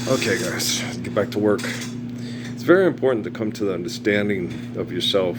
Okay, guys, get back to work. It's very important to come to the understanding of yourself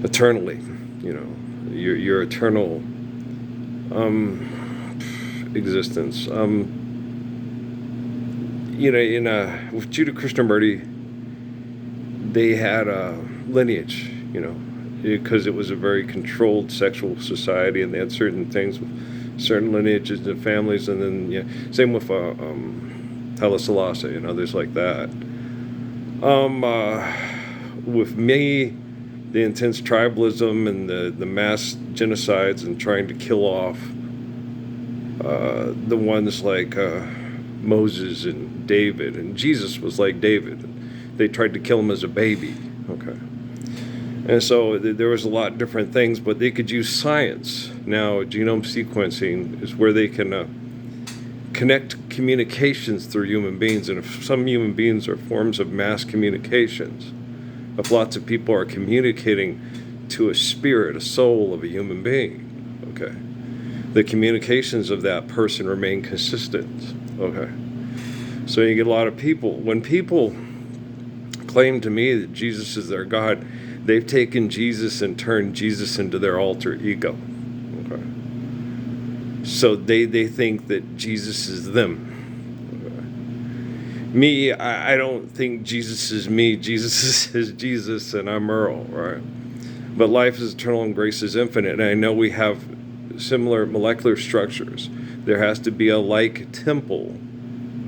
eternally. You know, your eternal existence. With Judah Krishnamurti, they had a lineage. You know, because it was a very controlled sexual society, and they had certain things with certain lineages and families, and then same with Haile Selassie and others like that. With me, the intense tribalism and the mass genocides and trying to kill off the ones like Moses and David, and Jesus was like David. They tried to kill him as a baby. Okay. And so there was a lot of different things, but they could use science. Now, genome sequencing is where they can connect communications through human beings. And if some human beings are forms of mass communications, if lots of people are communicating to a spirit, a soul of a human being, okay, the communications of that person remain consistent, okay? So you get a lot of people. When people claim to me that Jesus is their God, they've taken Jesus and turned Jesus into their alter ego. Okay. So they think that Jesus is them. Okay. Me, I don't think Jesus is me. Jesus is Jesus, and I'm Earl, right? But life is eternal and grace is infinite. And I know we have similar molecular structures. There has to be a like temple,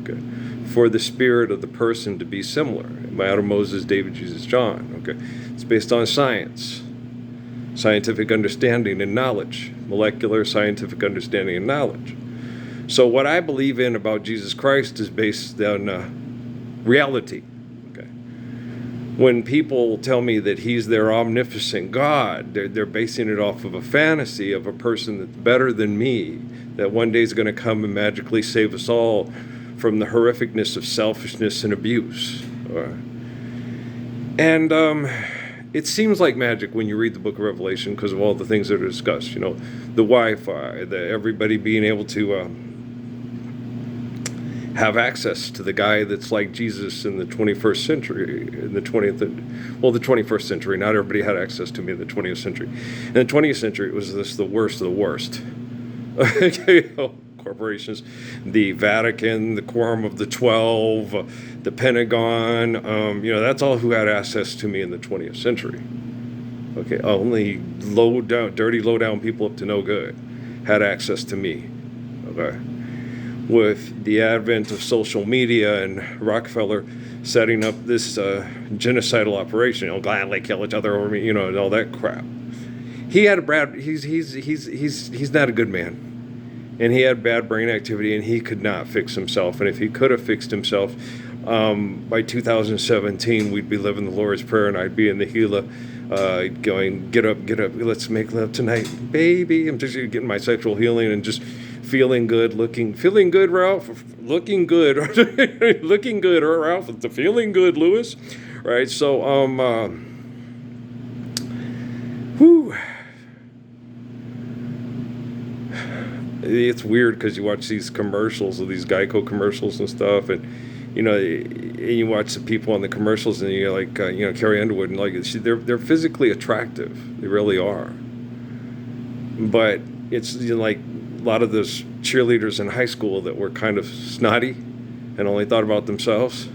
okay, for the spirit of the person to be similar. Adam, Moses, David, Jesus, John. Okay, it's based on science, scientific understanding and knowledge, molecular scientific understanding and knowledge. So what I believe in about Jesus Christ is based on reality. Okay, when people tell me that he's their omnipotent God, they're basing it off of a fantasy of a person that's better than me, that one day is going to come and magically save us all from the horrificness of selfishness and abuse. And it seems like magic when you read the book of Revelation because of all the things that are discussed. You know, the Wi-Fi, everybody being able to have access to the guy that's like Jesus in the 21st century, in the 21st century. Not everybody had access to me in the 20th century. In the 20th century, it was the worst of the worst. Corporations, the Vatican, the Quorum of the 12, the Pentagon, that's all who had access to me in the 20th century. Okay, only dirty, low-down people up to no good had access to me. Okay, with the advent of social media and Rockefeller setting up this genocidal operation, gladly kill each other over me, and all that crap. He had he's not a good man. And he had bad brain activity, and he could not fix himself. And if he could have fixed himself, by 2017, we'd be living the Lord's Prayer, and I'd be in the Gila going, get up, let's make love tonight, baby. I'm just getting my sexual healing and just feeling good, feeling good, Ralph, looking good, looking good, or Ralph, the feeling good, Lewis, right? So, whew. It's weird because you watch these commercials of these Geico commercials and stuff, and you watch the people on the commercials, and you're like, Carrie Underwood, and like they're physically attractive, they really are. But it's like a lot of those cheerleaders in high school that were kind of snotty and only thought about themselves.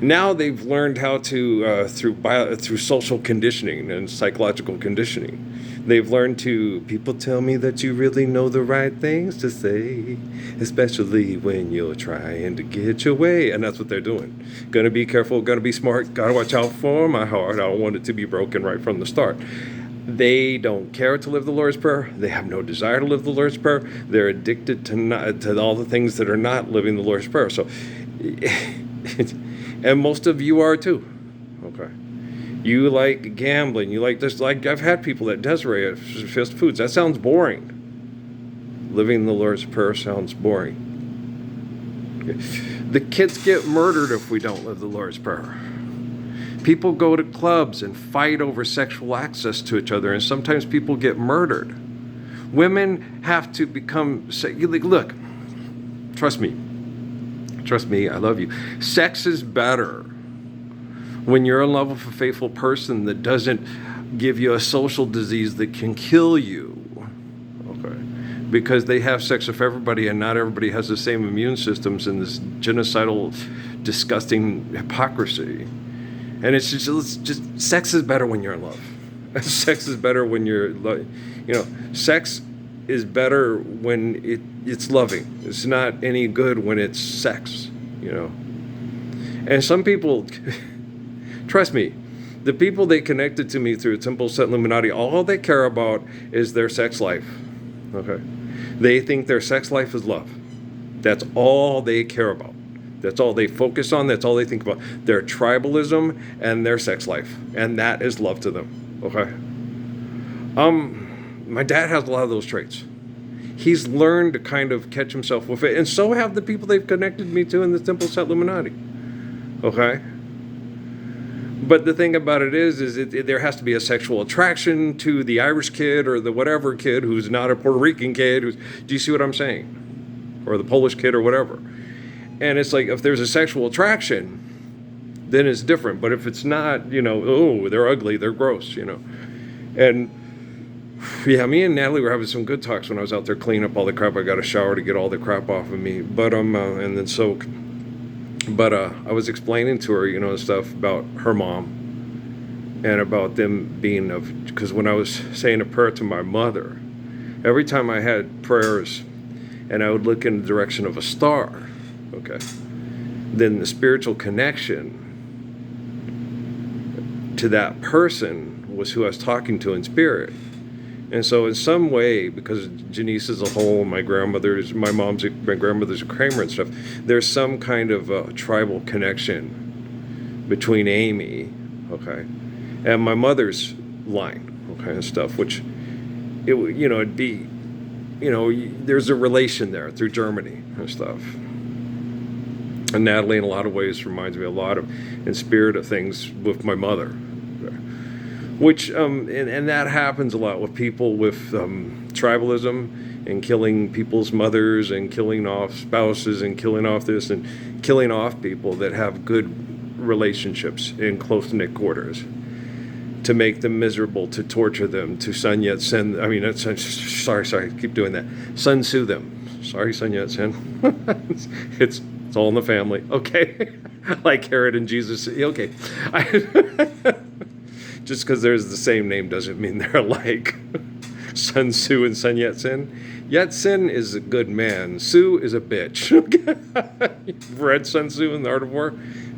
Now they've learned how to through social conditioning and psychological conditioning. They've learned people tell me that you really know the right things to say, especially when you're trying to get your way. And that's what they're doing. Gonna be careful, gonna be smart, gotta watch out for my heart. I don't want it to be broken right from the start. They don't care to live the Lord's Prayer. They have no desire to live the Lord's Prayer. They're addicted to all the things that are not living the Lord's Prayer. So, and most of you are too. Okay. You like gambling. You like this. Like I've had people that Desiree at fast foods. That sounds boring. Living the Lord's Prayer sounds boring. Okay. The kids get murdered if we don't live the Lord's Prayer. People go to clubs and fight over sexual access to each other, and sometimes people get murdered. Women have to become. Look, trust me. Trust me, I love you. Sex is better when you're in love with a faithful person that doesn't give you a social disease that can kill you. Okay. Because they have sex with everybody, and not everybody has the same immune systems, and this genocidal, disgusting hypocrisy. And it's just sex is better when you're in love. Sex is better when sex is better when it's loving. It's not any good when it's sex, And some people, trust me, the people they connected to me through Temple Set Illuminati, all they care about is their sex life. Okay? They think their sex life is love. That's all they care about. That's all they focus on. That's all they think about. Their tribalism and their sex life. And that is love to them. Okay? My dad has a lot of those traits. He's learned to kind of catch himself with it. And so have the people they've connected me to in the Temple Set Illuminati. Okay? But the thing about it is there has to be a sexual attraction to the Irish kid or the whatever kid who's not a Puerto Rican kid. Do you see what I'm saying? Or the Polish kid or whatever. And it's like, if there's a sexual attraction, then it's different. But if it's not, oh, they're ugly, they're gross, And yeah, me and Natalie were having some good talks when I was out there cleaning up all the crap. I got a shower to get all the crap off of me. But and then soak. But I was explaining to her, stuff about her mom and about them being because when I was saying a prayer to my mother, every time I had prayers and I would look in the direction of a star, okay, then the spiritual connection to that person was who I was talking to in spirit. And so in some way, because Janice is a whole, my grandmother's a Kramer and stuff, there's some kind of tribal connection between Amy, okay, and my mother's line, okay, and stuff, which, it'd be, there's a relation there through Germany and stuff. And Natalie, in a lot of ways, reminds me a lot of, in spirit, of things with my mother. Which, and that happens a lot with people with tribalism and killing people's mothers and killing off spouses and killing off this and killing off people that have good relationships in close-knit quarters to make them miserable, to torture them, to Sun Yat-sen. I mean, sorry, keep doing that. Sun Tzu them. Sorry, Sun Yat-sen. It's all in the family. Okay. Like Herod and Jesus. Okay. Just because there's the same name doesn't mean they're alike. Sun Tzu and Sun Yat-sen. Yat-sen is a good man. Tzu is a bitch. You've read Sun Tzu in The Art of War?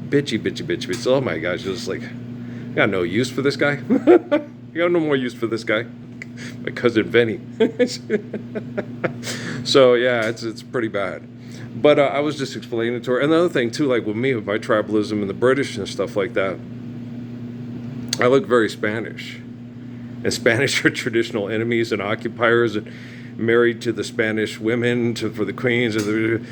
Bitchy. Oh my gosh, it's like, I got no use for this guy. I got no more use for this guy. My cousin Vinny. So yeah, it's pretty bad. But I was just explaining to her. Another thing too, like with me, with my tribalism and the British and stuff like that, I look very Spanish. And Spanish are traditional enemies and occupiers and married to the Spanish women for the queens. And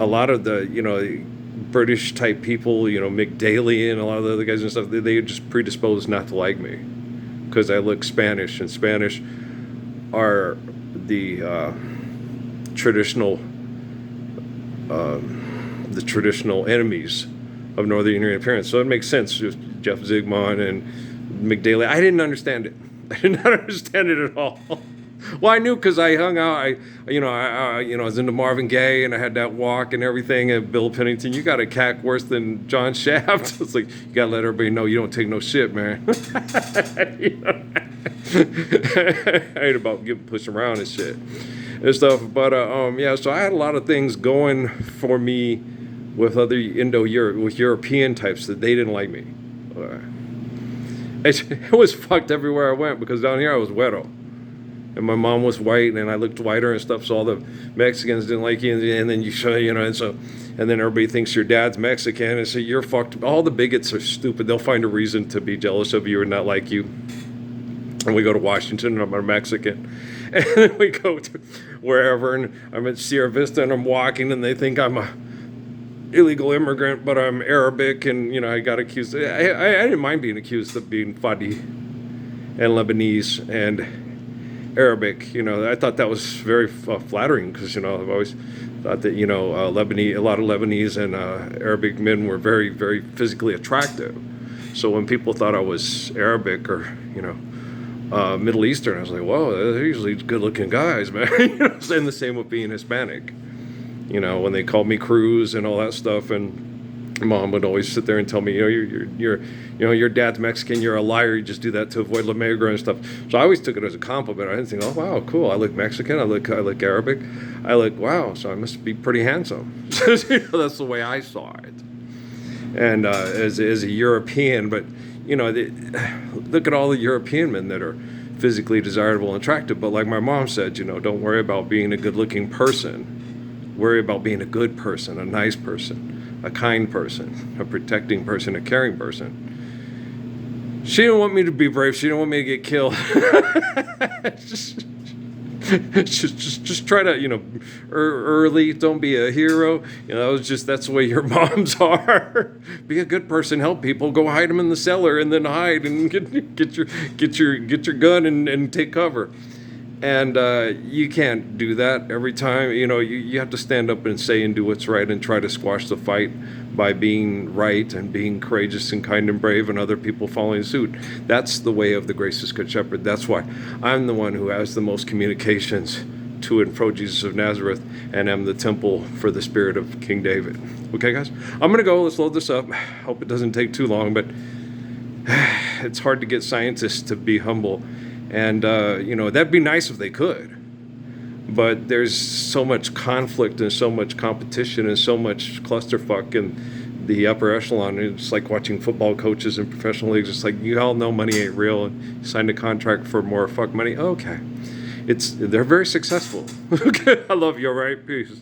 a lot of the, British type people, Mick Daly and a lot of the other guys and stuff, they just predisposed not to like me because I look Spanish. And Spanish are the traditional enemies of Northern Europeans. So it makes sense. Just Jeff Zygmunt and McDaly. I didn't understand it. I did not understand it at all. Well, I knew because I hung out. I was into Marvin Gaye and I had that walk and everything. And Bill Pennington, you got a cack worse than John Shaft. It's like, you got to let everybody know you don't take no shit, man. I hate about getting pushed around and shit and stuff. But so I had a lot of things going for me with other European types that they didn't like me. It was fucked everywhere I went because down here I was güero. And my mom was white, and I looked whiter and stuff, so all the Mexicans didn't like you, and then and then everybody thinks your dad's Mexican, and so you're fucked. All the bigots are stupid. They'll find a reason to be jealous of you or not like you. And we go to Washington, and I'm a Mexican. And then we go to wherever, and I'm at Sierra Vista, and I'm walking, and they think I'm a illegal immigrant, but I'm Arabic, and, I got accused. I didn't mind being accused of being Fadi and Lebanese, and Arabic. I thought that was very flattering because I've always thought that Lebanese, a lot of Lebanese and Arabic men were very, very physically attractive. So when people thought I was Arabic or Middle Eastern, I was like, whoa, they're usually good-looking guys, man. And the same with being Hispanic. When they called me Cruz and all that stuff, and Mom would always sit there and tell me, your dad's Mexican, you're a liar, you just do that to avoid La Negra and stuff. So I always took it as a compliment. I didn't think, oh wow, cool, I look Mexican, I look Arabic, wow, so I must be pretty handsome. That's the way I saw it. And as a European, but look at all the European men that are physically desirable and attractive. But like my mom said, don't worry about being a good-looking person. Worry about being a good person, a nice person, a kind person, a protecting person, a caring person. She didn't want me to be brave. She didn't want me to get killed. just try to, early. Don't be a hero. That's the way your moms are. Be a good person. Help people. Go hide them in the cellar and then hide and get your gun and take cover. And you can't do that every time. You have to stand up and say and do what's right and try to squash the fight by being right and being courageous and kind and brave and other people following suit. That's the way of the gracious Good Shepherd. That's why I'm the one who has the most communications to and fro Jesus of Nazareth and am the temple for the spirit of King David. Okay, guys? I'm going to go. Let's load this up. Hope it doesn't take too long, but it's hard to get scientists to be humble. And, that'd be nice if they could. But there's so much conflict and so much competition and so much clusterfuck in the upper echelon. It's like watching football coaches in professional leagues. It's like, you all know money ain't real. And you signed a contract for more fuck money. Okay. They're very successful. Okay. I love you. All right. Peace.